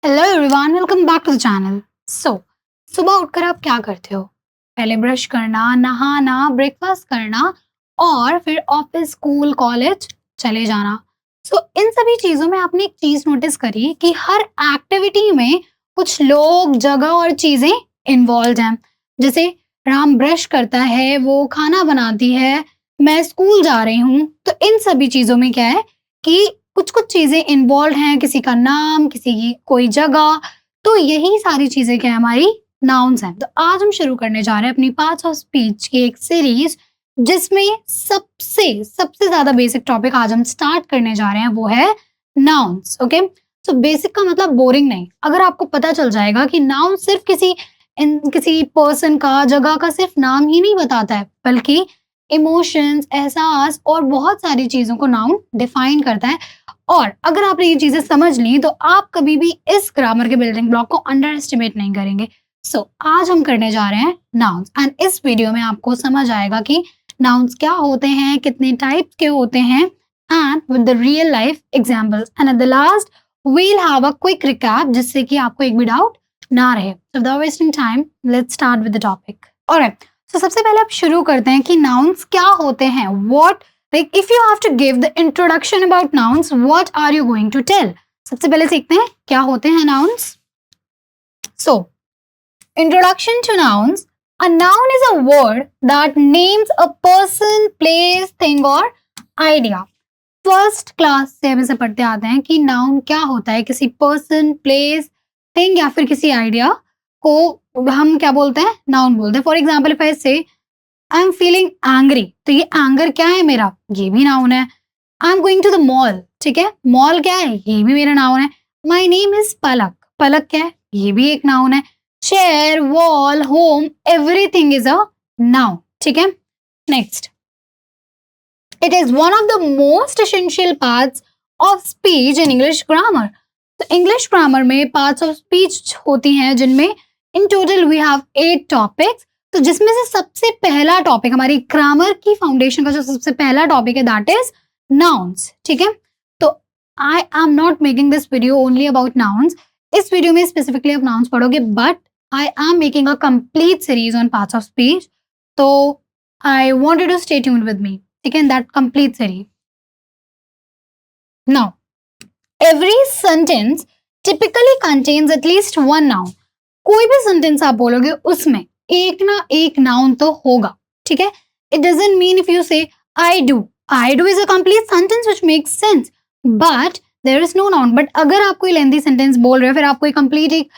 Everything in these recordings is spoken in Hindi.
Hello everyone, welcome back to the channel. सुबह उठकर आप क्या करते हो? पहले ब्रश करना, नहाना, ब्रेकफास्ट करना और फिर ऑफिस, स्कूल, कॉलेज चले जाना। इन सभी चीज़ों में आपने एक चीज़ नोटिस करी कि हर एक्टिविटी में कुछ लोग, जगह और चीज़ें इन्वॉल्व हैं। जैसे राम ब्रश करता है, वो खाना बनाती है, मैं स्कूल जा रही हूँ। तो इन सभी चीज़ों में क्या है कि कुछ-कुछ चीज़ें इन्वॉल्व हैं, किसी का नाम, किसी की कोई जगह, तो यही सारी चीज़ें क्या है हमारी नाउन्स हैं। तो आज हम शुरू करने जा रहे हैं अपनी पार्ट्स ऑफ स्पीच की एक सीरीज़ जिसमें सबसे ज़्यादा बेसिक टॉपिक आज हम स्टार्ट करने जा रहे हैं वो है नाउन्स, ओके? बेसिक का मतलब बोरिंग नहीं। अगर आपको पता चल जाएगा कि नाउन सिर्फ़ किसी पर्सन का, जगह का सिर्फ़ नाम ही नहीं बताता है, बल्कि इमोशंस, एहसास और बहुत सारी चीज़ों को नाउन डिफाइन करता है। और अगर आपने ये चीज़ें समझ ली तो आप कभी भी इस ग्रामर के बिल्डिंग ब्लॉक को अंडर एस्टिमेट नहीं करेंगे। आज हम करने जा रहे हैं नाउन्स एंड इस वीडियो में आपको समझ आएगा कि नाउन्स क्या होते हैं, कितने टाइप्स के होते हैं and with the real life examples and at the last we will have a quick recap जिससे कि आपको एक भी डाउट ना रहे। So without wasting time let's start with the topic. Alright, सबसे पहले आप शुरू करते हैं कि नाउन्स क्या होते हैं। What Like if you have to give the introduction about nouns, what are you going to tell? सबसे पहले सीखते हैं क्या होते हैं nouns. So, introduction to nouns. A noun is a word that names a person, place, thing or idea. First class से हम इसे पढ़ते आते हैं कि नाउन क्या होता है। किसी पर्सन, प्लेस, थिंग या फिर किसी आइडिया को हम क्या बोलते हैं? नाउन बोलते हैं। फॉर एग्जाम्पल इफ आई से आई एम फीलिंग एंग्री, तो ये एंगर क्या है मेरा? ये भी नाउन है। I am going to the mall, ठीक है, मॉल क्या है? ये भी मेरा नाउन है। माई नेम इज पलक, पलक क्या है? ये भी एक नाउन है। Chair, wall, home, everything is a noun, ठीक है। Next, it is one of the most essential parts of speech in English grammar. तो इंग्लिश ग्रामर में पार्ट्स ऑफ स्पीच होती हैं जिनमें in total we have 8 topics. तो जिसमें से सबसे पहला टॉपिक हमारी ग्रामर की फाउंडेशन का जो सबसे पहला टॉपिक है दैट इज नाउन्स, ठीक है। तो I am not making this video only about nouns. इस वीडियो में स्पेसिफिकली आप नाउन्स पढ़ोगे but I am making a complete series on parts of speech. तो I wanted to stay tuned with me, ठीक है, in that complete series. Now every sentence typically contains at least one noun. कोई भी सेंटेंस आप बोलोगे उसमें एक ना एक नाउन तो होगा, ठीक है। It doesn't mean if you say I do is a complete sentence which makes sense but there is no noun. But अगर आप कोई लेंथी सेंटेंस बोल रहे हो, फिर आप कोई कंप्लीट एक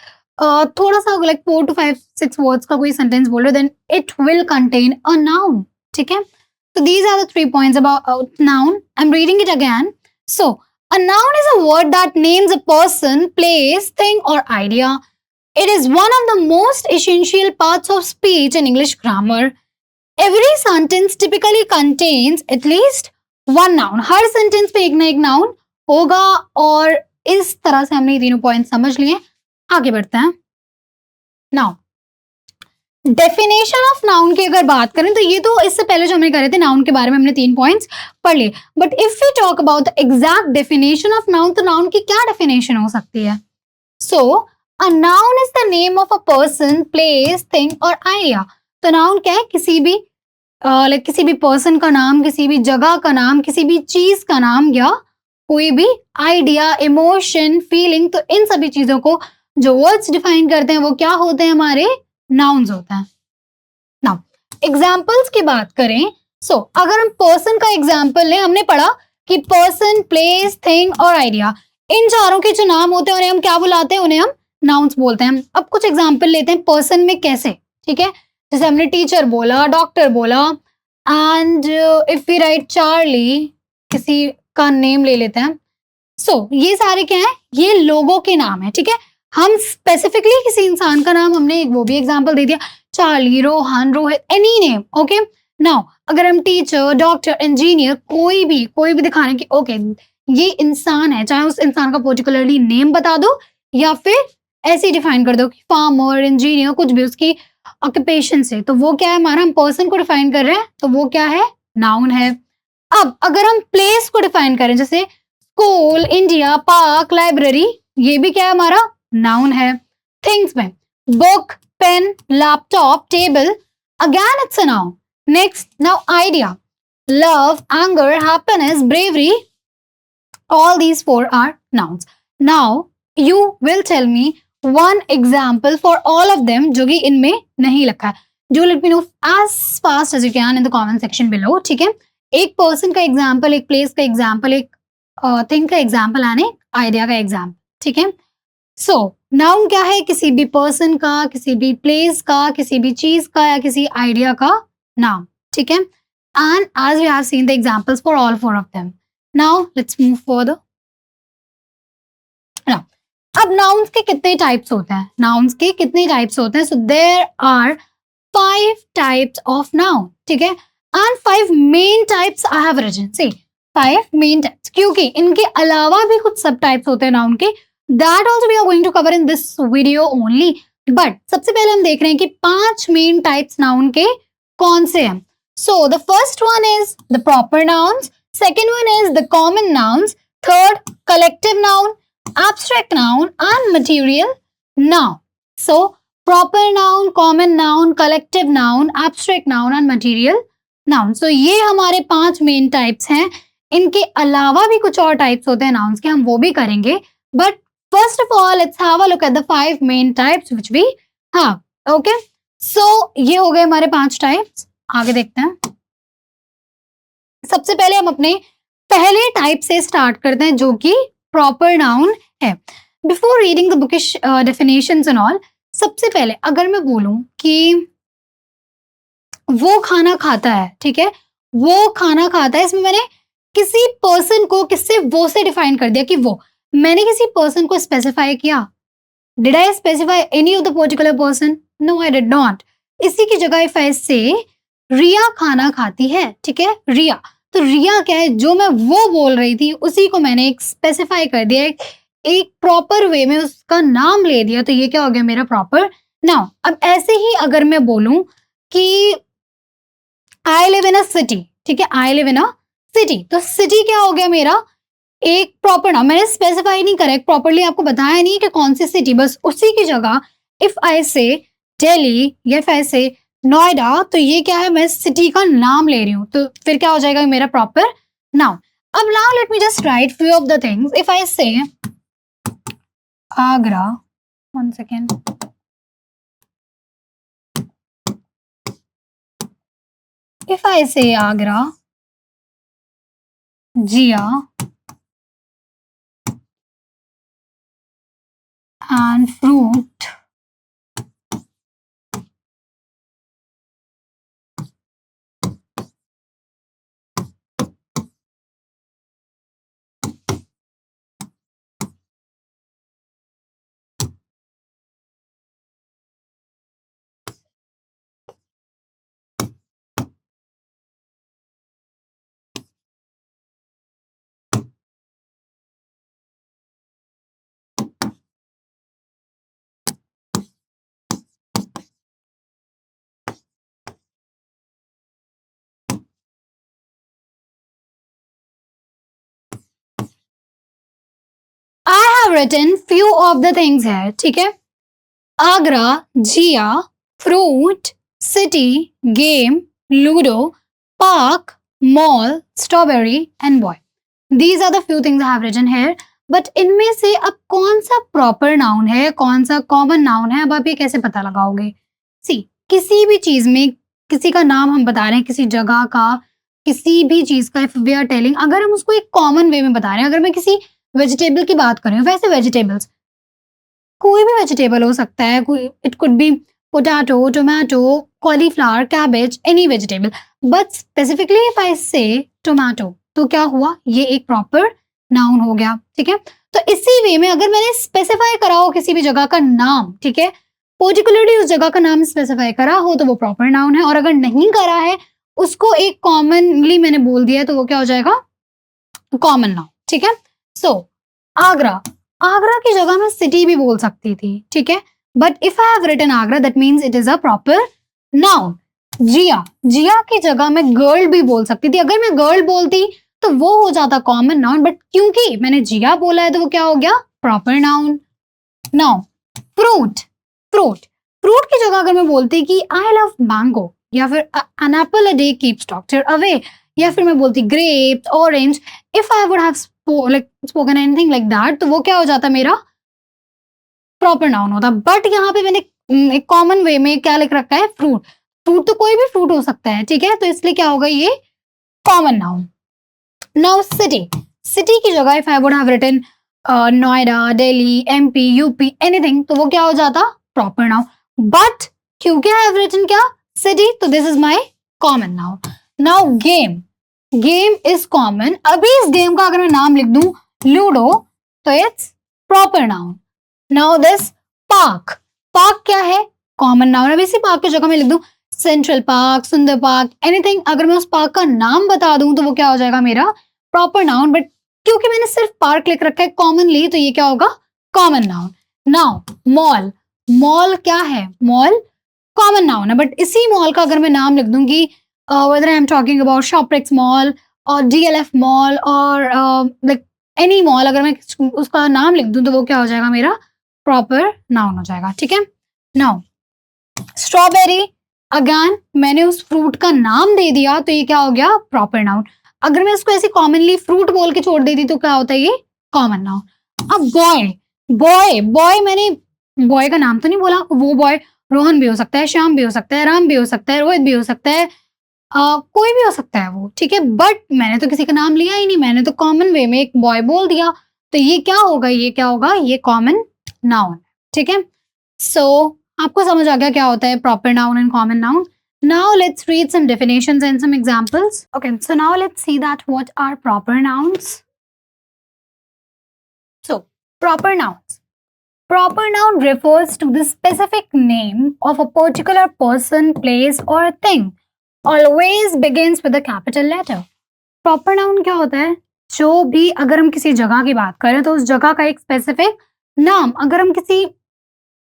थोड़ा सा लाइक 4 to 5 6 वर्ड्स का कोई सेंटेंस बोल रहे हो, then it will contain a noun, ठीक है। तो these are the 3 points about noun. I am reading it again. So a noun is a word that names a person, place, thing, or idea. It is one of the most essential parts of speech in English grammar. Every sentence typically contains at least one noun. Her sentence पे एक ना एक noun होगा और इस तरह से हमने ये तीनों पॉइंट समझ लिए। आगे बढ़ते हैं। Now, डेफिनेशन ऑफ नाउन की अगर बात करें तो ये तो इससे पहले जो हमने करे थे नाउन के बारे में हमने 3 पॉइंट्स पढ़ लिए। But if we talk about the exact definition of noun, तो नाउन की क्या डेफिनेशन हो सकती है? So a noun is the name of a person, place, thing और आइडिया। तो नाउन क्या है? किसी भी पर्सन का नाम, किसी भी जगह का नाम, किसी भी चीज का नाम या कोई भी आइडिया, इमोशन, फीलिंग। तो इन सभी चीजों को जो वर्ड्स डिफाइन करते हैं वो क्या होते हैं? हमारे नाउन्स होता है। नाउ एग्जाम्पल्स की बात करें, अगर हम पर्सन का एग्जाम्पल लें, हमने पढ़ा कि पर्सन, प्लेस, थिंग और आइडिया, इन चारों के जो नाम होते हैं उन्हें हम क्या बुलाते हैं? उन्हें हम नाउन्स बोलते हैं। अब कुछ एग्जाम्पल लेते हैं पर्सन में कैसे, ठीक है। जैसे हमने टीचर बोला, डॉक्टर बोला and if we write Charlie, किसी का नेम ले लेते हैं। ये सारे क्या है? ये लोगों के नाम है, ठीक है। हम स्पेसिफिकली किसी इंसान का नाम, हमने वो भी एग्जाम्पल दे दिया, Charlie, Rohan, Rohit, any name, okay. Now अगर हम टीचर, डॉक्टर, इंजीनियर कोई भी दिखाने की, ओके ये इंसान है, चाहे उस इंसान का पर्टिकुलरली नेम बता दो या फिर ऐसे डिफाइन कर दो कि फार्मर, इंजीनियर, कुछ भी उसकी ऑक्यूपेशन से, तो वो क्या है? हमारा, हम पर्सन को डिफाइन कर रहे हैं तो वो क्या है? नाउन है। अब अगर हम प्लेस को डिफाइन करें, जैसे स्कूल, इंडिया, पार्क, लाइब्रेरी, ये भी क्या है? हमारा नाउन है. थिंग्स में book, pen, laptop, table, again it's a noun. Next, now idea, love, anger, happiness, bravery, all these four are nouns. Now you will tell me one example for all of them जो कि इनमें नहीं लिखा है. Do let me know as fast as you can in the comment section below. ठीक है, एक पर्सन का एग्जाम्पल, एक प्लेस का एग्जाम्पल, एक थिंग का एग्जाम्पल एंड एक आइडिया का एग्जाम्पल. ठीक है, सो नाउन क्या है? किसी भी पर्सन का, किसी भी प्लेस का, किसी भी चीज का या किसी आइडिया का नाम. ठीक है, and as we have seen the examples for all four of them. Now let's move further. Now, अब nouns के कितने types होते हैं? Nouns के कितने types होते हैं? So there are 5 types of noun. ठीक है, and 5 main types I have written. See, 5 main types. क्योंकि इनके अलावा भी कुछ सब types होते हैं noun के. That also we are going to cover in this video only. But सबसे पहले हम देख रहे हैं कि 5 main types noun के कौन से हैं. So the first one is the proper nouns, second one is the common nouns, third collective noun, abstract noun and material noun. So proper noun, common noun, collective noun, abstract noun and material noun. So ये हमारे 5 main types हैं. इनके अलावा भी कुछ और types होते हैं nouns के, हम वो भी करेंगे. But first of all, let's have a look at the 5 main types which we have. Okay? So ये हो गए हमारे 5 types. आगे देखते हैं. सबसे पहले हम अपने पहले टाइप से स्टार्ट करते हैं जो कि प्रॉपर नाउन है. Before reading the bookish definitions and all, सबसे पहले अगर मैं बोलूं कि वो खाना खाता है, ठीक है, वो खाना खाता है, इसमें मैंने किसी पर्सन को किससे वो से डिफाइन कर दिया कि वो, मैंने किसी पर्सन को स्पेसिफाई किया. Did I specify any of the particular person? No, I did not. इसी की जगह इफ आई से रिया खाना खाती है, ठीक है, रिया, तो रिया क्या है? जो मैं वो बोल रही थी उसी को मैंने एक स्पेसिफाई कर दिया, एक प्रॉपर वे में उसका नाम ले दिया, तो ये क्या हो गया? मेरा प्रॉपर नाउन. अब ऐसे ही अगर मैं बोलूं कि I live in a city, ठीक है, I live in a city, तो सिटी क्या हो गया? मेरा एक प्रॉपर नाउन. मैंने स्पेसिफाई नहीं करा, प्रॉपरली आपको बताया नहीं कि कौन सी सिटी, बस उसी की जगह इफ आई से दिल्ली या इफ आई से नोएडा, तो ये क्या है? मैं सिटी का नाम ले रही हूँ, तो फिर क्या हो जाएगा? मेरा प्रॉपर नाउन. अब now let me just right few of the things. If I से आगरा, 1 सेकेंड, इफ आई से आगरा, जिया and fruit, have written few of the things here. ठीक है, Agra, Jiya, fruit, city, game, ludo, park, mall, strawberry and boy. These are the few things I have written here. But इनमें से अब कौन सा प्रॉपर नाउन है, कौन सा कॉमन नाउन है, अब आप ये कैसे पता लगाओगे? सी, किसी भी चीज में किसी का नाम हम बता रहे हैं, किसी जगह का, किसी भी चीज का, इफ वी आर टेलिंग, अगर हम उसको एक कॉमन वे में बता रहे हैं, अगर मैं किसी वेजिटेबल की बात करें, वैसे वेजिटेबल्स कोई भी वेजिटेबल हो सकता है, कोई, it could be potato, tomato, cauliflower, cabbage, any vegetable, but specifically if I से टोमेटो, तो क्या हुआ? ये एक प्रॉपर नाउन हो गया. ठीक है, तो इसी वे में अगर मैंने स्पेसिफाई करा हो किसी भी जगह का नाम, ठीक है, पर्टिकुलरली उस जगह का नाम स्पेसिफाई करा हो, तो वो प्रॉपर नाउन है. और अगर नहीं करा है, उसको एक कॉमनली मैंने बोल दिया, तो वो क्या हो जाएगा? Common noun. ठीक है, सो आगरा, आगरा की जगह मैं सिटी भी बोल सकती थी, ठीक है, but if I have written Agra, that means it is a proper noun. Jiya, Jiya की जगह मैं गर्ल भी बोल सकती थी. अगर मैं गर्ल बोलती तो वो हो जाता कॉमन नाउन, बट क्योंकि मैंने जिया बोला है, तो वो क्या हो गया? Proper noun. Now fruit, fruit, fruit की जगह अगर मैं बोलती कि आई लव मैंगो, या फिर an apple a day keeps doctor away, या फिर मैं बोलती grapes, orange, if I would have spoken anything like that, तो वो क्या हो जाता मेरा प्रॉपर नाउन होता। बट यहाँ पे मैंने एक कॉमन वे में क्या लिख रखा है, फ्रूट। फ्रूट तो कोई भी फ्रूट हो सकता है, ठीक है, तो इसलिए क्या होगा ये common noun. Now city, city की जगह if I would have written Noida, Delhi, MP, UP, anything, तो वो क्या हो जाता प्रॉपर नाउन। बट क्योंकि आई हैव रिटन क्या सिटी, तो this is my common noun. Now game, game is common. अभी इस गेम का अगर मैं नाम लिख दूं लूडो, तो it's proper noun. Now this park, park क्या है कॉमन नाउन। अब इसी पार्क की जगह मैं लिख दूं सेंट्रल पार्क, सुंदर पार्क, एनीथिंग, अगर मैं उस पार्क का नाम बता दूं तो वो क्या हो जाएगा मेरा प्रॉपर नाउन। बट क्योंकि मैंने सिर्फ पार्क लिख रखा है कॉमनली, तो ये क्या होगा common noun. Now mall, mall क्या है मॉल कॉमन नाउन है। बट इसी मॉल का अगर मैं नाम लिख दूंगी whether I am talking about Shoprix Mall or DLF Mall or like any mall, अगर मैं उसका नाम लिख दूं तो वो क्या हो जाएगा मेरा प्रॉपर नाउन हो जाएगा, ठीक है। नाउ स्ट्रॉबेरी, अगेन मैंने उस फ्रूट का नाम दे दिया तो ये क्या हो गया प्रॉपर नाउन। अगर मैं इसको ऐसे कॉमनली फ्रूट बोल के छोड़ देती तो क्या होता है ये कॉमन नाउन। अब बॉय, बॉय, बॉय मैंने बॉय का नाम तो नहीं बोला, वो बॉय रोहन भी हो सकता है, श्याम भी हो सकता है, राम भी हो सकता है, रोहित भी हो सकता है, कोई भी हो सकता है वो, ठीक है। बट मैंने तो किसी का नाम लिया ही नहीं, मैंने तो कॉमन वे में एक बॉय बोल दिया, तो ये क्या होगा ये क्या होगा ये कॉमन नाउन, ठीक है। सो आपको समझ आ गया क्या होता है proper noun and common noun. Now let's read some definitions and some examples. Okay, so now let's see that what are proper nouns. So proper nouns, proper noun refers to the specific name of a particular person, place or thing. Always begins with a capital letter. Proper noun क्या होता है, जो भी अगर हम किसी जगह की बात करें तो उस जगह का एक स्पेसिफिक नाम, अगर हम किसी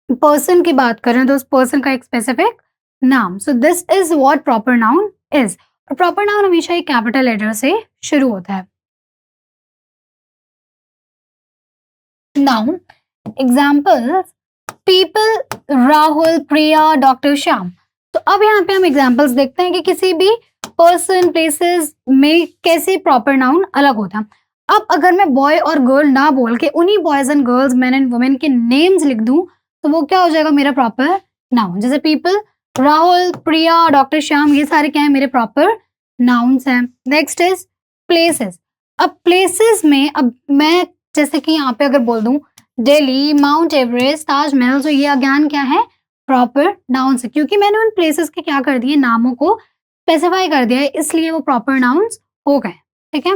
पर्सन की बात करें तो उस पर्सन का एक स्पेसिफिक नाम। So this is what proper noun is. और प्रॉपर नाउन हमेशा एक कैपिटल लेटर से शुरू होता है। नाउन एग्जाम्पल्स पीपल, राहुल, प्रिया, डॉक्टर श्याम। तो अब यहाँ पे हम एग्जाम्पल्स देखते हैं कि किसी भी पर्सन प्लेसेस में कैसे प्रॉपर नाउन अलग होता है। अब अगर मैं बॉय और गर्ल ना बोल के उन्हीं boys and girls, man and women के नेम्स लिख दूं तो वो क्या हो जाएगा मेरा प्रॉपर नाउन। जैसे पीपल, राहुल, प्रिया, डॉक्टर श्याम, ये सारे क्या है मेरे प्रॉपर नाउन्स हैं। Next is places. अब प्लेसेस में अब मैं जैसे कि यहाँ पे अगर बोल दूं दिल्ली, माउंट एवरेस्ट, ताजमहल, तो ये अगेन क्या है प्रॉपर नाउन है, क्योंकि मैंने उन प्लेसेस के क्या कर दिए नामों को स्पेसिफाई कर दिया है, इसलिए वो प्रॉपर नाउन्स हो गए, ठीक है।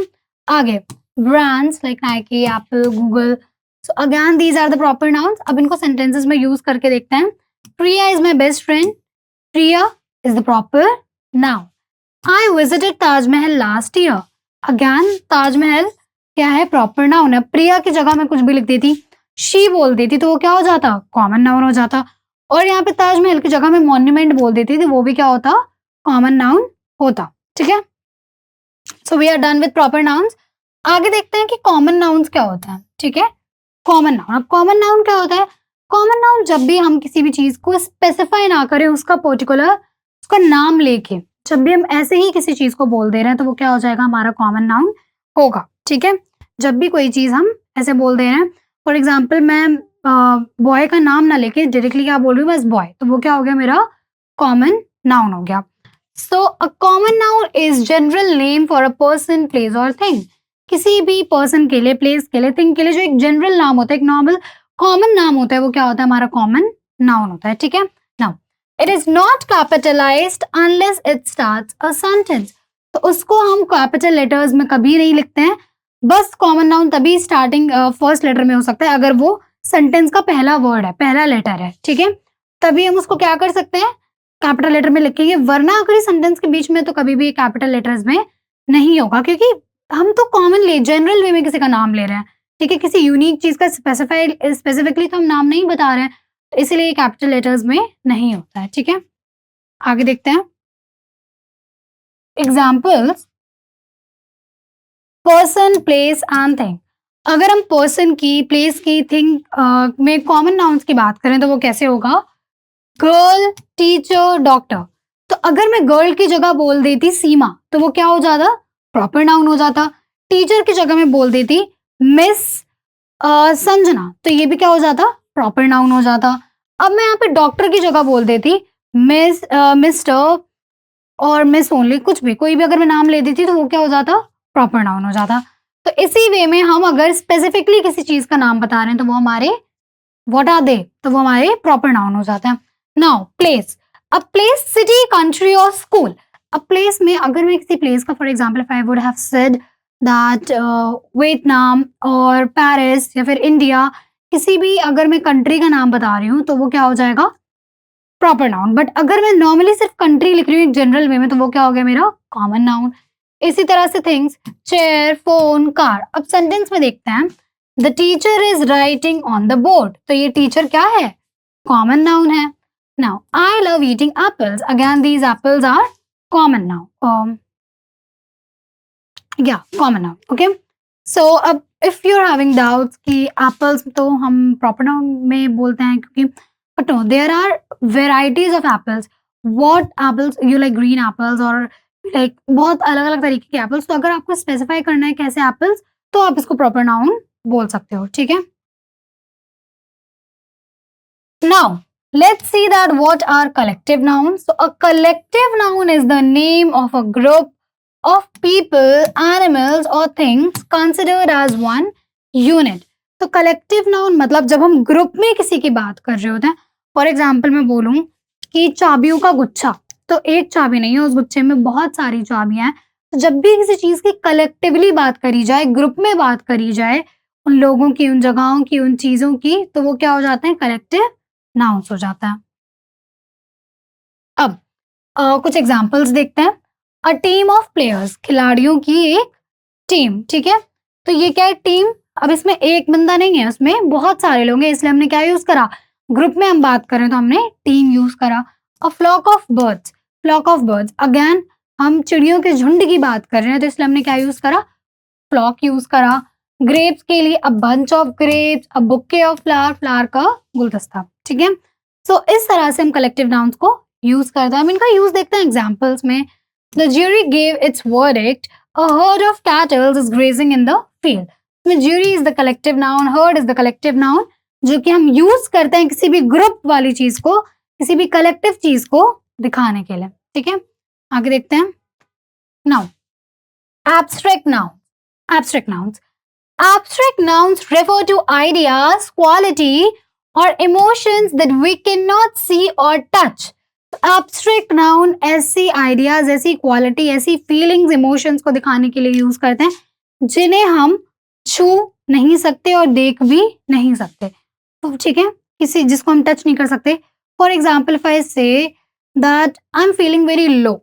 आगे brands like Nike, Apple, Google, so again these are the proper nouns. अब इनको सेंटेंसेस में यूज करके देखते हैं। Priya is my best friend, Priya is the proper noun. I visited Taj Mahal last year, again Taj Mahal क्या है प्रॉपर नाउन है। प्रिया की जगह मैं कुछ भी लिख देती, शी बोल देती तो वो क्या हो जाता कॉमन नाउन हो जाता। और यहाँ पे ताजमहल की जगह मैं मॉन्यूमेंट बोल देती थी, वो भी क्या होता कॉमन नाउन होता, ठीक है। So we are done with proper nouns. आगे देखते हैं कि कॉमन नाउन्स क्या होता है, ठीक है। कॉमन नाउन, अब कॉमन नाउन क्या होता है, कॉमन नाउन जब भी हम किसी भी चीज को स्पेसिफाई ना करें, उसका पर्टिकुलर उसका नाम लेके जब भी हम ऐसे ही किसी चीज को बोल दे रहे हैं तो वो क्या हो जाएगा हमारा कॉमन नाउन होगा, ठीक है। जब भी कोई चीज हम ऐसे बोल दे रहे हैं, फॉर एग्जाम्पल मैं बॉय का नाम ना लेके डायरेक्टली क्या बोल रही हूँ बस बॉय, तो वो क्या हो गया मेरा कॉमन नाउन हो गया। So a common noun is general name for a person, place और थिंग। किसी भी पर्सन के लिए, प्लेस के लिए, थिंग के लिए जो एक जनरल नाम होता है, एक नॉर्मल कॉमन नाम होता है, वो क्या होता है हमारा कॉमन नाउन होता है, ठीक है। Now it is not capitalised unless it starts a sentence. तो उसको हम कैपिटल लेटर्स में कभी नहीं लिखते हैं, बस कॉमन नाउन तभी स्टार्टिंग फर्स्ट लेटर में हो सकता है अगर वो सेंटेंस का पहला वर्ड है, पहला लेटर है, ठीक है, तभी हम उसको क्या कर सकते हैं कैपिटल लेटर में लिखेंगे। वरना अगर सेंटेंस के बीच में तो कभी भी कैपिटल लेटर्स में नहीं होगा, क्योंकि हम तो कॉमनली जनरल वे में किसी का नाम ले रहे हैं, ठीक है, किसी यूनिक चीज का स्पेसिफिकली तो हम नाम नहीं बता रहे हैं, तो इसलिए कैपिटल लेटर्स में नहीं होता है, ठीक है। आगे देखते हैं examples. Person, place and thing. अगर हम पर्सन की, प्लेस की, थिंग में कॉमन नाउन्स की बात करें तो वो कैसे होगा? Girl, teacher, doctor. तो अगर मैं गर्ल की जगह बोल देती सीमा तो वो क्या हो जाता? प्रॉपर नाउन हो जाता। टीचर की जगह में बोल देती मिस संजना तो ये भी क्या हो जाता? प्रॉपर नाउन हो जाता। अब मैं यहाँ पे डॉक्टर की जगह बोल देती मिस, मिस्टर और मिस ओनली, कुछ भी, कोई भी अगर मैं नाम ले देती तो वो क्या हो जाता? प्रॉपर नाउन हो जाता। तो इसी वे में हम अगर स्पेसिफिकली किसी चीज का नाम बता रहे हैं तो वो हमारे व्हाट आर दे, तो वो हमारे प्रॉपर नाउन हो जाते हैं। नाउ प्लेस, अब प्लेस सिटी, कंट्री और स्कूल। अब प्लेस में अगर मैं किसी प्लेस का, for example if I would have said that Vietnam और पेरिस या फिर इंडिया, किसी भी अगर मैं कंट्री का नाम बता रही हूँ तो वो क्या हो जाएगा? Proper noun. बट अगर मैं नॉर्मली सिर्फ कंट्री लिख रही हूँ जनरल वे में तो वो क्या हो गया मेरा? Common noun. इसी तरह से थिंग्स, चेयर, फोन, कार। अब सेंटेंस में देखते हैं, the teacher is writing on the board, तो ये टीचर क्या है? कॉमन नाउन है। Now I love eating apples, again these apples are common noun, या कॉमन नाउन। ओके, सो अब if you are having doubts कि एप्पल्स तो हम प्रॉपर नाउन में बोलते हैं क्योंकि, but no, there are varieties of apples. What apples you like? Green apples और लाइक बहुत अलग अलग तरीके के एप्पल्स। तो अगर आपको स्पेसिफाई करना है कैसे एप्पल्स, तो आप इसको प्रॉपर नाउन बोल सकते हो। ठीक है, now let's see that what are collective nouns. So a collective noun is the name of a group of people, animals or things considered as one unit. तो collective noun मतलब जब हम ग्रुप में किसी की बात कर रहे होते हैं, फॉर एग्जाम्पल मैं बोलूं कि चाबियों का गुच्छा, तो एक चाबी नहीं है, उस गुच्छे में बहुत सारी चाबियां हैं। तो जब भी किसी चीज की कलेक्टिवली बात करी जाए, ग्रुप में बात करी जाए, उन लोगों की, उन जगहों की, उन चीजों की, तो वो क्या हो जाते हैं? कलेक्टिव नाउन्स हो जाता है। अब कुछ एग्जांपल्स देखते हैं। अ टीम ऑफ प्लेयर्स, खिलाड़ियों की एक टीम। ठीक है, तो ये क्या है? टीम। अब इसमें एक बंदा नहीं है, उसमें बहुत सारे लोग हैं, इसलिए हमने क्या यूज करा? ग्रुप में हम बात करें तो हमने टीम यूज करा। A flock of birds, flock of birds, again हम चिड़ियों के झुंड की बात कर रहे हैं तो इसलिए हमने क्या यूज करा? फ्लॉक यूज करा। ग्रेप्स के लिए a bunch of grapes, a bouquet of flower, flower का गुलदस्ता। ठीक है, सो इस तरह से हम कलेक्टिव नाउन्स को यूज करते हैं। हम इनका यूज देखते हैं एग्जांपल्स में। The jury gave its verdict, a herd of cattles is grazing in the field. इसमें jury is the collective noun, herd is the collective noun, जो कि हम यूज करते हैं किसी भी ग्रुप वाली चीज को, किसी भी कलेक्टिव चीज को दिखाने के लिए। ठीक है, आगे देखते हैं। Now abstract noun, abstract nouns. Abstract nouns refer to ideas, quality, or emotions that we cannot see or touch. Abstract noun ऐसी ideas, ऐसी quality, ऐसी feelings, emotions को दिखाने के लिए यूज करते हैं जिन्हें हम छू नहीं सकते और देख भी नहीं सकते। तो ठीक है, किसी जिसको हम टच नहीं कर सकते। For example if I say that I am feeling very low,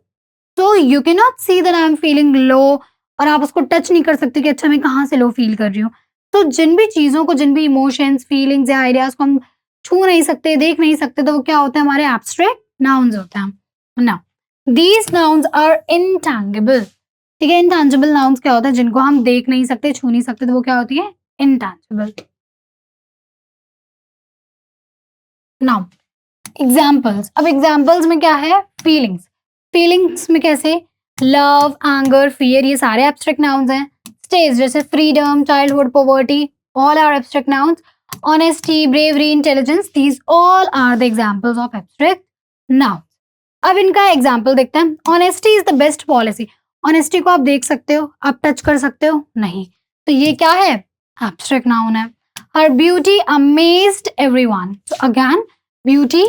so you cannot see that I am feeling low, और आप उसको टच नहीं कर सकते कि अच्छा मैं कहाँ से लो फील कर रही हूँ। तो जिन भी चीजों को, जिन भी इमोशंस, फीलिंग्स या आइडियाज को हम छू नहीं सकते, देख नहीं सकते, तो वो क्या होता है? हमारे एब्स्ट्रैक्ट नाउन्स होते हैं। Now these nouns are intangible. ठीक है, इंटैंजिबल नाउन्स क्या होता है? जिनको हम देख नहीं सकते, छू नहीं सकते, तो वो क्या होती है? इंटैंजिबल। नाउ एग्जाम्पल्स, अब एग्जाम्पल्स में क्या है? फीलिंग्स। फीलिंग्स में कैसे? लव, एंगर, फियर, ये सारे एब्स्ट्रैक्ट नाउन्स हैं। स्टेज जैसे freedom, childhood, poverty, all are abstract nouns. Honesty, bravery, intelligence, these all are the examples of abstract nouns. अब इनका एग्जाम्पल देखते हैं। Honesty is the best policy. Honesty को आप देख सकते हो, आप टच कर सकते हो? नहीं, तो ये क्या है? एब्स्ट्रैक्ट नाउन है। हर ब्यूटी अमेज्ड एवरीवन, तो अगेन ब्यूटी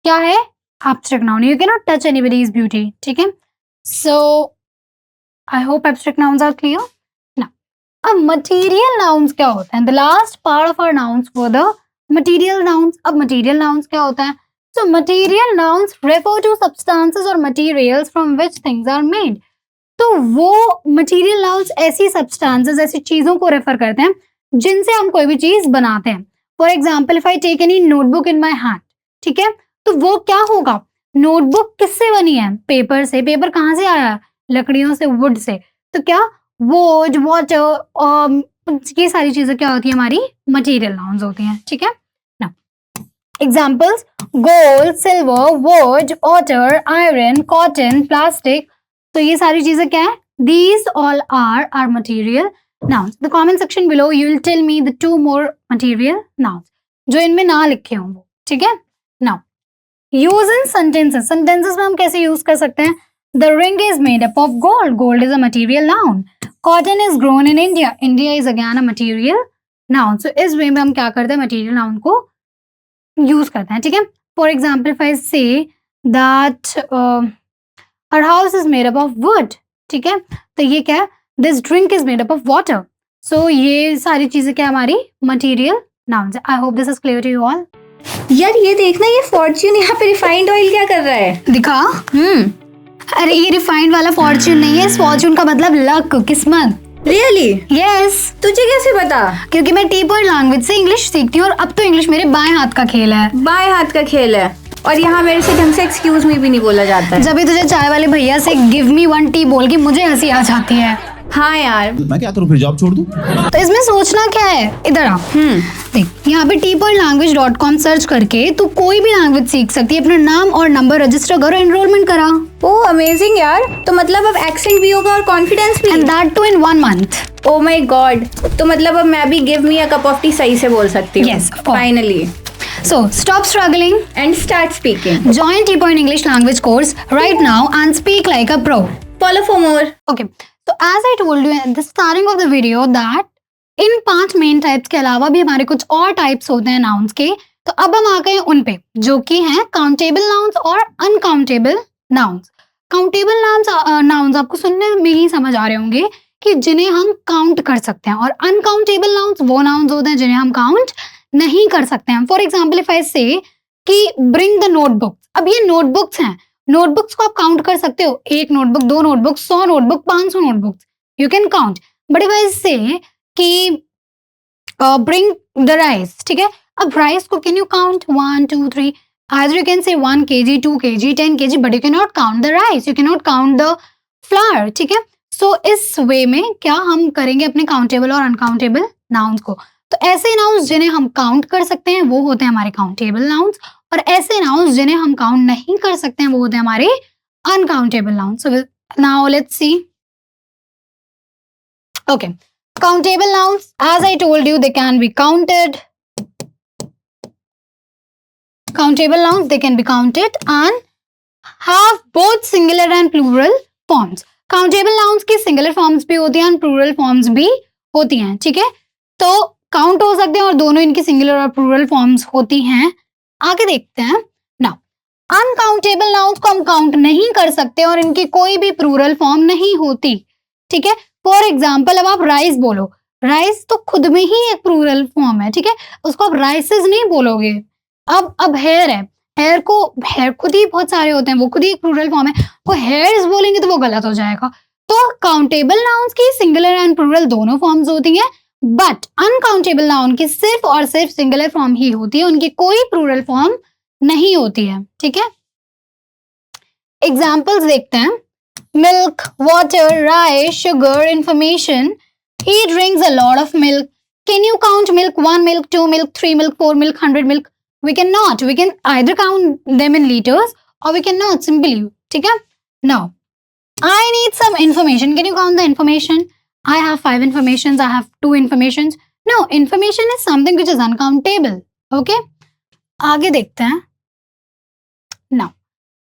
क्या है? Abstract noun. You can not touch anybody's beauty. ठीक है, so I hope abstract nouns are clear. Now अब मटेरियल नाउन्स क्या होता है? The last part of our nouns for the material nouns. अब मटेरियल नाउन्स क्या होता है? So material nouns refer to substances और materials from which things are made. तो वो मटेरियल नाउन्स ऐसी सब्सटेंसेस, ऐसी चीजों को रेफर करते हैं जिनसे हम कोई भी चीज बनाते हैं। For example if I take any notebook in my hand, ठीक है, तो वो क्या होगा? नोटबुक किससे बनी है? पेपर से। पेपर कहाँ से आया? लकड़ियों से, वुड से। तो क्या वुड, वाटर, ये सारी चीजें क्या होती है, हमारी मटेरियल नाउन्स होती हैं, ठीक है ना। Examples, gold, silver, would, water, iron, cotton, plastic, तो ये सारी चीजें क्या है, these all are our material nouns. The comment section below you will tell me the 2 more material nouns जो इनमें ना लिखे हों वो, ठीक है। Now use in sentences. Sentences में हम कैसे यूज कर सकते हैं, the ring is made up of gold. Gold is a material noun. Cotton is grown in India. India is again a material noun. So इस वे में हम क्या करते हैं, material noun को यूज करते हैं, ठीक है। For example, if I say that our house is made up of wood, ठीक है, तो ये क्या है, this drink is made up of water. So ये सारी चीजें क्या हमारी मटेरियल नाउन्स है। I hope this is clear to you all. यार ये देखना, ये फॉर्च्यून यहाँ पे रिफाइंड ऑयल क्या कर रहा है? दिखा। अरे ये रिफाइंड वाला फॉर्च्यून नहीं है, फॉर्च्यून का मतलब लक, किस्मत। रियली? यस। तुझे कैसे पता? क्योंकि मैं टी पॉइंट लैंग्वेज से इंग्लिश सीखती हूँ और अब तो इंग्लिश मेरे बाएं हाथ का खेल है। बाएं हाथ का खेल है, और यहाँ मेरे से ढंग से एक्सक्यूज मी भी नहीं बोला जाता है। जब भी तुझे चाय वाले भैया से गिव मी 1 टी बोल के मुझे हंसी आ जाती है। हाँ यार, मैं क्या करूँ, फिर जॉब छोड़ दूँ? तो इसमें सोचना क्या है, इधर आ। देख यहाँ पे tpointlanguage.com सर्च करके तू कोई भी लैंग्वेज सीख सकती है, अपना नाम और नंबर रजिस्टर करो, एनरोलमेंट करा। ओह अमेजिंग यार, तो मतलब अब एक्सेंट भी होगा और कॉन्फिडेंस भी। And that too in 1 month. Oh my god, तो मतलब अब मैं भी give me a cup of tea सही से बोल सकती हूँ। Yes, of course. Finally. So stop struggling And start speaking. join T Point English language course right now and speak like a pro. Follow for more. Okay, so as I told you at the starting of the video that in 5 main types के अलावा भी हमारे कुछ और टाइप्स होते हैं नाउन्स के। तो अब हम आ गए उन पे जो कि हैं काउंटेबल नाउन्स और अनकाउंटेबल नाउन्स। काउंटेबल नाउन्स आपको सुनने में ही समझ आ रहे होंगे कि जिन्हें हम काउंट कर सकते हैं, और अनकाउंटेबल नाउन्स वो नाउन्स होते हैं जिन्हें हम काउंट नहीं कर सकते हैं। फॉर एग्जाम्पल इफ आई से कि ब्रिंग द नोटबुक, अब ये नोटबुक्स हैं, नोटबुक्स को आप काउंट कर सकते हो, 1 notebook, 2 notebook, 100 notebook, 500 notebook, you can count. But if आई से कि ब्रिंग द राइस, ठीक है, अब राइस को can you count 1 2 3, either you can say 1 kg 2 kg 10 kg, but you cannot count the rice, you cannot count the flour, ठीक है। सो इस वे में क्या हम करेंगे अपने काउंटेबल और अनकाउंटेबल नाउन्स को। तो ऐसे नाउन्स जिन्हें हम काउंट कर सकते हैं वो होते हैं हमारे काउंटेबल नाउन्स, और ऐसे नाउन्स जिन्हें हम काउंट नहीं कर सकते हैं वो होते हैं हमारे uncountable nouns. So now let's C. Okay, countable nouns, as I told you, they can be counted. Countable nouns, they can be counted and have both singular and plural forms. Countable nouns की singular forms भी होती हैं और plural forms भी होती हैं, ठीक है। तो count हो सकते हैं और दोनों इनकी singular और plural forms होती हैं। आगे देखते हैं। Now, uncountable nouns को हम count नहीं कर सकते और इनकी कोई भी plural form नहीं होती, ठीक है। फॉर एग्जाम्पल अब आप राइस बोलो, राइस तो खुद में ही एक प्लूरल फॉर्म है, ठीक है, उसको आप राइसेस नहीं बोलोगे। अब हेयर है, हेयर खुद ही बहुत सारे होते हैं, वो खुद ही एक प्लूरल फॉर्म है, वो हेयर्स बोलेंगे तो वो गलत हो जाएगा। तो काउंटेबल नाउन्स की सिंगुलर एंड प्लूरल दोनों फॉर्म्स होती हैं, बट अनकाउंटेबल नाउन की सिर्फ और सिर्फ सिंगुलर फॉर्म ही होती है, उनकी कोई प्लूरल फॉर्म नहीं होती है, ठीक है। एग्जाम्पल्स देखते हैं। Milk, water, rice, sugar, information. He drinks a lot of milk. Can you count milk? 1 milk, 2 milk, 3 milk, 4 milk, 100 milk? We cannot. We can either count them in liters or we cannot simply. ठीक है? Now, I need some information. Can you count the information? I have 5 informations. I have 2 informations. No, information is something which is uncountable. Okay? आगे देखते हैं. Now.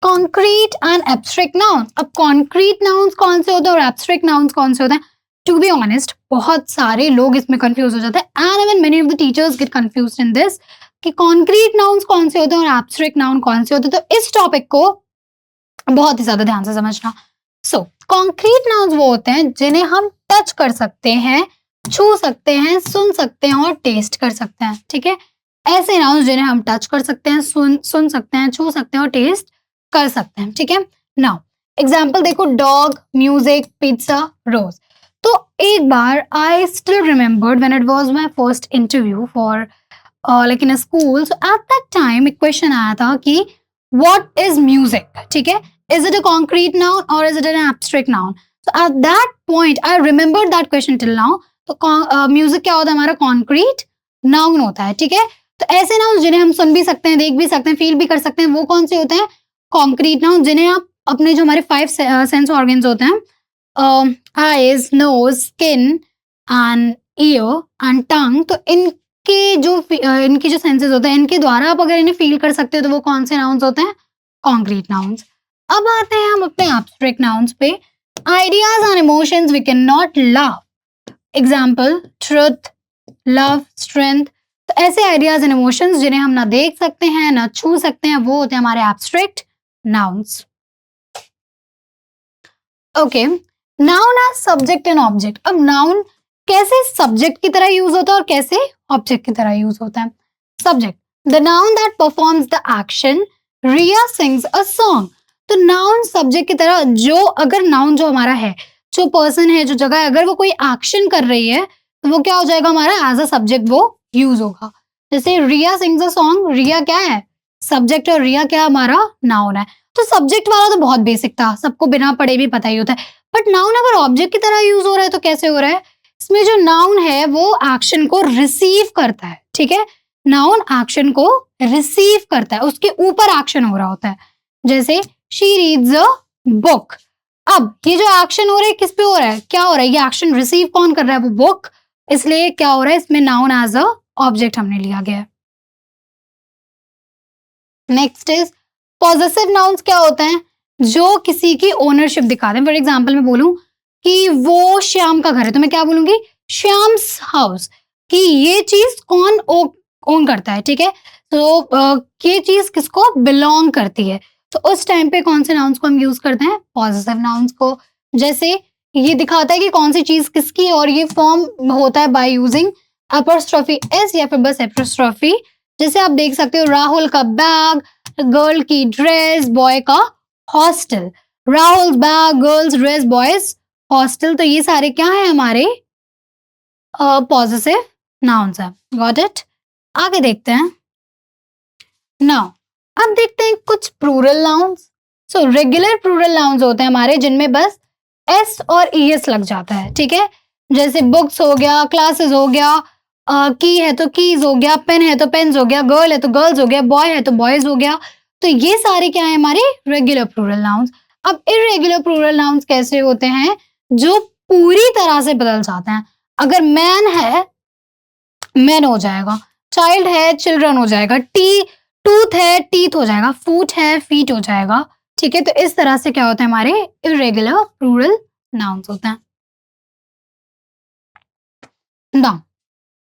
Concrete and abstract noun. अब कॉन्क्रीट नाउन्स कौन से होते हैं और एब्स्ट्रैक्ट नाउन्स कौन से होते हैं? टू बी ऑनेस्ट बहुत सारे लोग इसमें कंफ्यूज हो जाते हैं, and even many of the teachers gate confused in this कि कॉन्क्रीट नाउन्स कौन से होते हैं और एब्स्ट्रैक्ट नाउन कौन से होते हैं। तो इस टॉपिक को बहुत ही ज्यादा ध्यान से समझना। सो कॉन्क्रीट नाउन्स वो होते हैं जिन्हें हम टच कर सकते हैं, छू सकते हैं, सुन सकते हैं और टेस्ट कर सकते हैं, ठीक है। ऐसे नाउन्स जिन्हें हम टच कर सकते हैं, सुन सकते हैं, छू सकते हैं और टेस्ट कर सकते हैं, ठीक है। नाउ एग्जाम्पल देखो, डॉग, म्यूजिक, पिज्जा, रोज। तो एक बार I still remembered when it was my first interview for like in a school. So at that time एक क्वेश्चन आया था कि व्हाट इज म्यूजिक, ठीक है, is it a concrete noun और is it an abstract noun. So at that point I remembered that question till now तो म्यूजिक क्या होता है हमारा, कॉन्क्रीट नाउन होता है, ठीक है। तो ऐसे नाउन जिन्हें हम सुन भी सकते हैं, देख भी सकते हैं, फील भी कर सकते हैं, वो कौन से होते हैं, कॉन्क्रीट नाउन, जिन्हें आप अपने जो हमारे 5 सेंस ऑर्गन्स होते हैं, eyes, nose, skin and ear and tongue, तो इनकी जो सेंसेस होते हैं, इनके द्वारा आप अगर इन्हें फील कर सकते हो तो वो कौन से नाउन्स होते हैं, कॉन्क्रीट नाउन्स। अब आते हैं हम अपने एब्स्ट्रैक्ट नाउन्स पे। Ideas and emotions we can not love, example truth, love, strength. तो ऐसे आइडियाज एंड इमोशंस जिन्हें हम ना देख सकते हैं ना छू सकते हैं, वो होते हैं हमारे abstract nouns. Okay, noun as subject and object. अब नाउन कैसे सब्जेक्ट की तरह यूज होता है और कैसे ऑब्जेक्ट की तरह यूज होता है। Subject, the noun that performs the action, Riya sings a song. तो नाउन सब्जेक्ट की तरह, जो अगर नाउन जो हमारा है, जो पर्सन है, जो जगह है, अगर वो कोई एक्शन कर रही है तो वो क्या हो जाएगा हमारा, एज अ सब्जेक्ट वो यूज होगा। जैसे रिया सिंग्स अ सॉन्ग, रिया क्या है, सब्जेक्ट, और रिया क्या हमारा नाउन है। तो सब्जेक्ट वाला तो बहुत बेसिक था, सबको बिना पढ़े भी पता ही होता है। बट नाउन अगर ऑब्जेक्ट की तरह यूज हो रहा है तो कैसे हो रहा है, इसमें जो नाउन है वो एक्शन को रिसीव करता है, ठीक है। नाउन एक्शन को रिसीव करता है, उसके ऊपर एक्शन हो रहा होता है। जैसे शी रीड्स अ बुक। अब ये जो एक्शन हो रहा है किस पे हो रहा है, क्या हो रहा है, ये एक्शन रिसीव कौन कर रहा है, वो बुक, इसलिए क्या हो रहा है, इसमें नाउन एज अ ऑब्जेक्ट हमने लिया गया है। Next is possessive nouns. क्या होते हैं, जो किसी की ओनरशिप दिखाते हैं। फॉर एग्जाम्पल मैं बोलूं कि वो श्याम का घर है, तो मैं क्या बोलूंगी, श्याम्स हाउस, कि ये चीज कौन ओन करता है, ठीक है। तो ये चीज किसको बिलोंग करती है, तो उस टाइम पे कौन से नाउन्स को हम यूज करते हैं, पॉजेसिव नाउन्स को। जैसे ये दिखाता है कि कौन सी चीज किसकी, और ये फॉर्म होता है बाय यूजिंग एपोस्ट्रोफी एस या फिर बस एपोस्ट्रोफी। जैसे आप देख सकते हो, राहुल का बैग, गर्ल की ड्रेस, बॉय का hostel. Rahul bag, girls dress, boys hostel. तो ये सारे क्या है हमारे पॉजेसिव नाउन्स है। Got it. आगे देखते हैं। नाउ अब देखते हैं कुछ plural nouns. So regular plural nouns होते हैं हमारे, जिनमें बस एस और ईएस लग जाता है, ठीक है। जैसे बुक्स हो गया, क्लासेस हो गया, की है तो कीज हो गया, पेन है तो पेन्स हो गया, गर्ल है तो गर्ल्स हो गया, बॉय है तो बॉयज हो गया। तो ये सारे क्या है हमारे रेगुलर प्लूरल नाउन्स। अब इर्रेगुलर प्लूरल नाउन्स कैसे होते हैं, जो पूरी तरह से बदल जाते हैं। अगर मैन है, मैन हो जाएगा, चाइल्ड है, चिल्ड्रन हो जाएगा, टूथ है, टीथ हो जाएगा, फूट है, फीट हो जाएगा, ठीक है। तो इस तरह से क्या होता है, हमारे इर्रेगुलर प्लूरल नाउन्स होते हैं। नाउ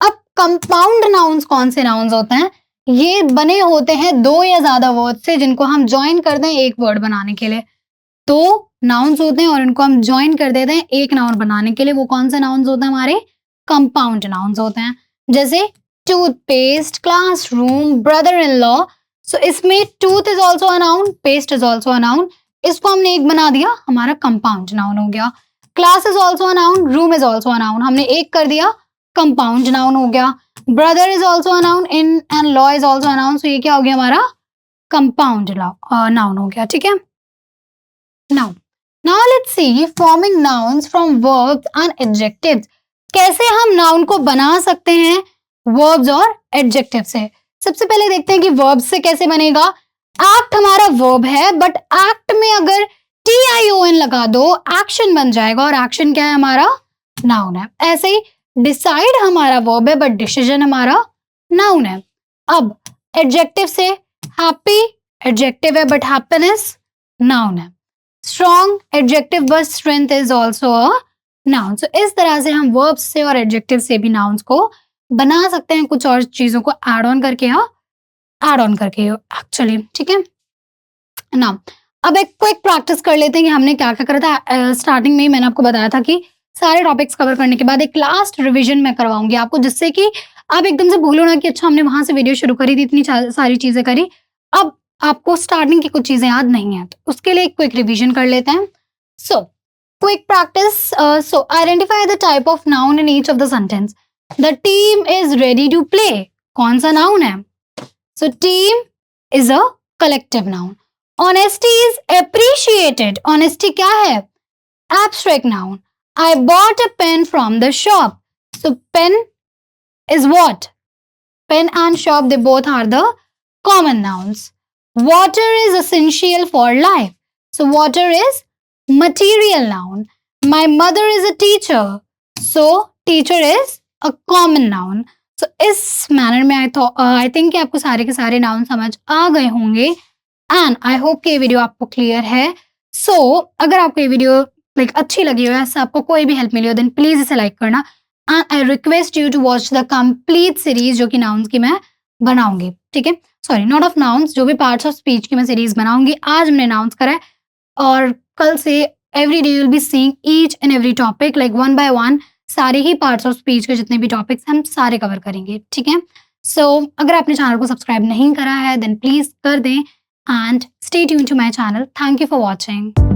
अब कंपाउंड नाउन्स कौन से नाउन्स होते हैं, ये बने होते हैं दो या ज्यादा वर्ड से, जिनको हम ज्वाइन करते हैं एक वर्ड बनाने के लिए। दो नाउन्स होते हैं और इनको हम ज्वाइन कर देते हैं एक नाउन बनाने के लिए, वो कौन से नाउन्स होते हैं हमारे, कंपाउंड नाउन्स होते हैं। जैसे toothpaste, classroom, brother in law. So इसमें tooth is also a noun, paste is also a noun, इसको हमने एक बना दिया, हमारा कंपाउंड नाउन हो गया। Class is also a noun, room is also a noun, हमने एक कर दिया, कंपाउंड नाउन हो गया। Brother is also a noun, in and law is also a noun, so ये क्या हो गया हमारा कंपाउंड नाउन हो गया, ठीक है। Now let's see forming nouns from verbs and adjectives. कैसे हम नाउन को बना सकते हैं verbs और adjective से। सबसे पहले देखते हैं कि verbs से कैसे बनेगा। act हमारा verb है, बट act में अगर tion लगा दो action बन जाएगा, और action क्या है हमारा नाउन है। ऐसे ही decide हमारा verb है, बट decision हमारा नाउन है। अब adjective से happy adjective है, बट happiness नाउन है। Strong adjective, but strength is also a noun. So इस तरह से हम वर्ब्स से और एडजेक्टिव से भी नाउन्स को बना सकते हैं, कुछ और चीजों को ऐड ऑन करके एक्चुअली, ठीक है। नाउ अब एक क्विक प्रैक्टिस कर लेते हैं कि हमने क्या क्या करा था। स्टार्टिंग में ही मैंने आपको बताया था कि सारे टॉपिक्स कवर करने के बाद एक लास्ट रिविजन मैं करवाऊंगी आपको, जिससे कि आप एकदम से भूलो ना कि अच्छा हमने वहां से वीडियो शुरू करी थी, इतनी सारी चीजें करी, अब आपको स्टार्टिंग की कुछ चीजें याद नहीं है। तो उसके लिए क्विक रिवीजन कर लेते हैं। So quick practice. So identify the type of noun in each of the sentence. The team is ready to play, कौन सा नाउन है। So team is a collective noun. Honesty is appreciated, honesty क्या है abstract noun. I bought a pen from the shop, So pen is what? Pen and shop, they both are the common nouns. Water is essential for life. So water is material noun. My mother is a teacher. So teacher is a common noun. So इस मैनर में आई थिंक कि आपको सारे के सारे नाउन समझ आ गए होंगे एंड आई होप कि ये वीडियो आपको क्लियर है. सो अगर आपको ये वीडियो अच्छी लगी हो, ऐसा आपको कोई भी हेल्प मिली हो, देन प्लीज इसे लाइक करना and I request you to watch the complete series जो कि नाउन्स की मैं बनाऊंगी. ठीक है, सॉरी नॉट ऑफ नाउन्स, जो भी पार्ट्स ऑफ स्पीच की मैं सीरीज बनाऊंगी. आज हमने नाउन्स करा है और कल से every day will be seeing each and every topic one by one. सारे ही पार्ट्स ऑफ स्पीच के जितने भी टॉपिक्स हम सारे कवर करेंगे. ठीक है, सो अगर आपने चैनल को सब्सक्राइब नहीं करा है देन प्लीज कर दें and stay tune to my channel. Thank you for watching.